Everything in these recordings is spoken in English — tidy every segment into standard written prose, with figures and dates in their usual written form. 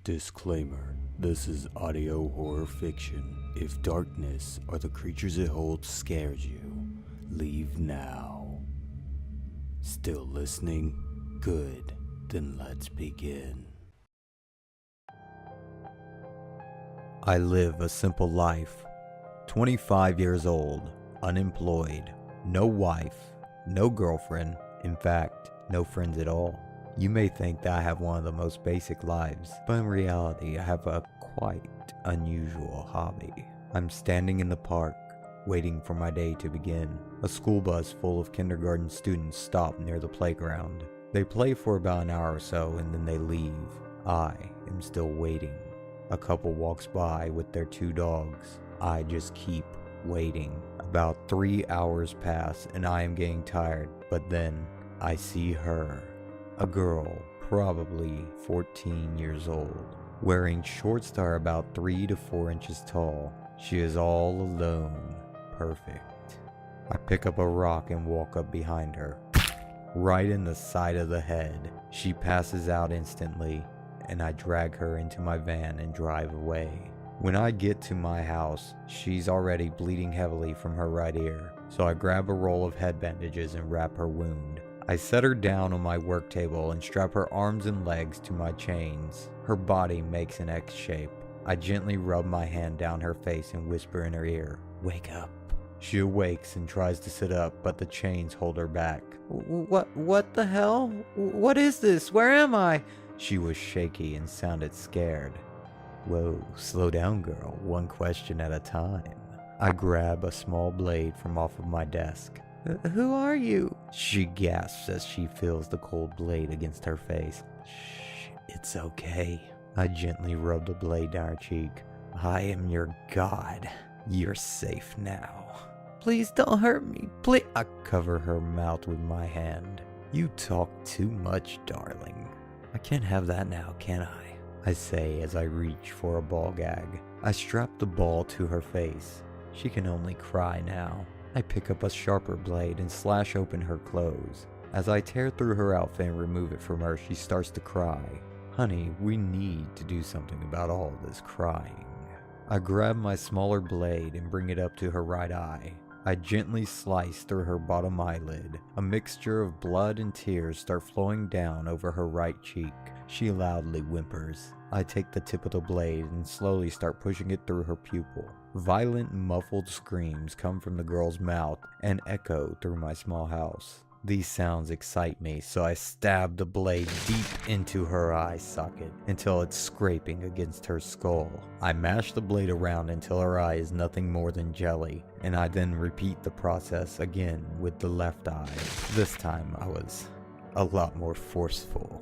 Disclaimer: this is audio horror fiction. If darkness or the creatures it holds scares you, leave now. Still listening? Good. Then let's begin. I live a simple life. 25 years old, unemployed, no wife, no girlfriend, in fact, no friends at all. You may think that I have one of the most basic lives, but in reality I have a quite unusual hobby. I'm standing in the park, waiting for my day to begin. A school bus full of kindergarten students stop near the playground. They play for about an hour or so and then they leave. I am still waiting. A couple walks by with their 2 dogs. I just keep waiting. About 3 hours pass and I am getting tired, but then I see her. A girl, probably 14 years old, wearing shorts that are about 3 to 4 inches tall. She is all alone. Perfect. I pick up a rock and walk up behind her. Right in the side of the head. She passes out instantly, and I drag her into my van and drive away. When I get to my house, she's already bleeding heavily from her right ear, so I grab a roll of head bandages and wrap her wound. I set her down on my work table and strap her arms and legs to my chains. Her body makes an X shape. I gently rub my hand down her face and whisper in her ear, "Wake up." She awakes and tries to sit up, but the chains hold her back. What the hell? What is this? Where am I?" She was shaky and sounded scared. "Whoa, slow down, girl. One question at a time." I grab a small blade from off of my desk. "Who are you?" She gasps as she feels the cold blade against her face. "Shh, it's okay." I gently rub the blade down her cheek. "I am your god. You're safe now." "Please don't hurt me, please." I cover her mouth with my hand. "You talk too much, darling. I can't have that now, can I say as I reach for a ball gag. I strap the ball to her face. She can only cry now. I pick up a sharper blade and slash open her clothes. As I tear through her outfit and remove it from her, she starts to cry. "Honey, we need to do something about all this crying." I grab my smaller blade and bring it up to her right eye. I gently slice through her bottom eyelid. A mixture of blood and tears start flowing down over her right cheek. She loudly whimpers. I take the tip of the blade and slowly start pushing it through her pupil. Violent, muffled screams come from the girl's mouth and echo through my small house. These sounds excite me, so I stab the blade deep into her eye socket until it's scraping against her skull. I mash the blade around until her eye is nothing more than jelly, and I then repeat the process again with the left eye. This time I was a lot more forceful.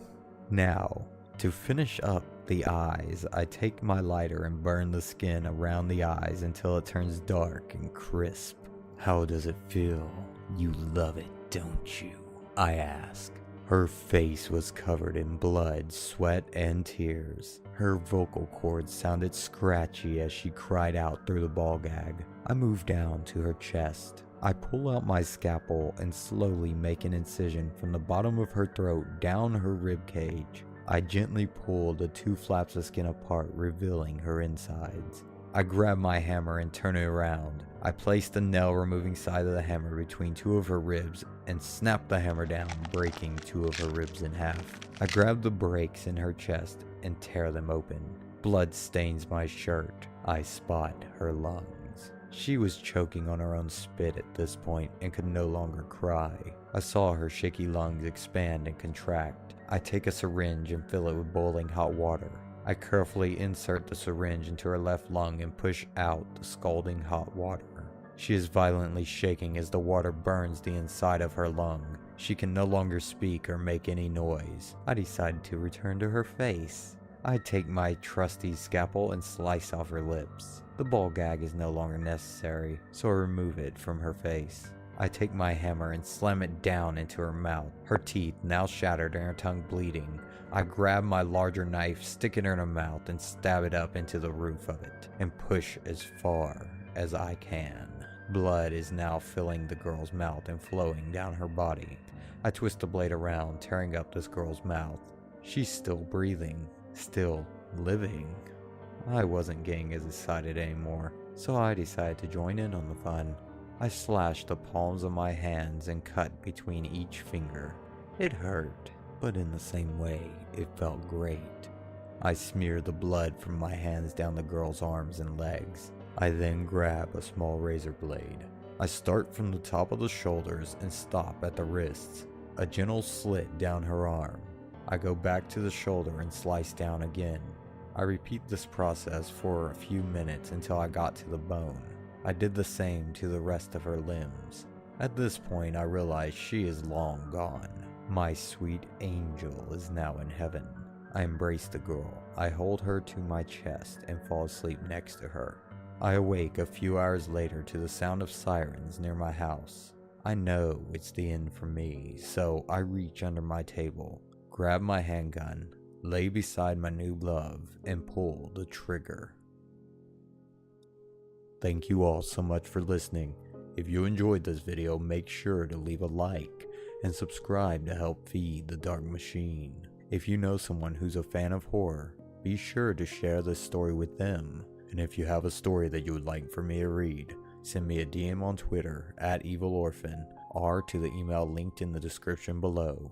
Now, to finish up the eyes, I take my lighter and burn the skin around the eyes until it turns dark and crisp. "How does it feel? You love it, don't you?" I ask. Her face was covered in blood, sweat, and tears. Her vocal cords sounded scratchy as she cried out through the ball gag. I move down to her chest. I pull out my scalpel and slowly make an incision from the bottom of her throat down her rib cage. I gently pull the 2 flaps of skin apart, revealing her insides. I grab my hammer and turn it around. I place the nail removing side of the hammer between 2 of her ribs and snap the hammer down, breaking 2 of her ribs in half. I grab the breaks in her chest and tear them open. Blood stains my shirt. I spot her lungs. She was choking on her own spit at this point and could no longer cry. I saw her shaky lungs expand and contract. I take a syringe and fill it with boiling hot water. I carefully insert the syringe into her left lung and push out the scalding hot water. She is violently shaking as the water burns the inside of her lung. She can no longer speak or make any noise. I decide to return to her face. I take my trusty scalpel and slice off her lips. The ball gag is no longer necessary, so I remove it from her face. I take my hammer and slam it down into her mouth, her teeth now shattered and her tongue bleeding. I grab my larger knife, stick it in her mouth, and stab it up into the roof of it, and push as far as I can. Blood is now filling the girl's mouth and flowing down her body. I twist the blade around, tearing up this girl's mouth. She's still breathing, still living. I wasn't getting as excited anymore, so I decided to join in on the fun. I slashed the palms of my hands and cut between each finger. It hurt, but in the same way, it felt great. I smeared the blood from my hands down the girl's arms and legs. I then grab a small razor blade. I start from the top of the shoulders and stop at the wrists. A gentle slit down her arm. I go back to the shoulder and slice down again. I repeat this process for a few minutes until I got to the bone. I did the same to the rest of her limbs. At this point, I realize she is long gone. My sweet angel is now in heaven. I embrace the girl. I hold her to my chest and fall asleep next to her. I awake a few hours later to the sound of sirens near my house. I know it's the end for me, so I reach under my table, grab my handgun, lay beside my new love, and pull the trigger. Thank you all so much for listening. If you enjoyed this video, make sure to leave a like and subscribe to help feed the dark machine. If you know someone who's a fan of horror, be sure to share this story with them. And if you have a story that you would like for me to read, send me a DM on Twitter @EvilOrphan or to the email linked in the description below.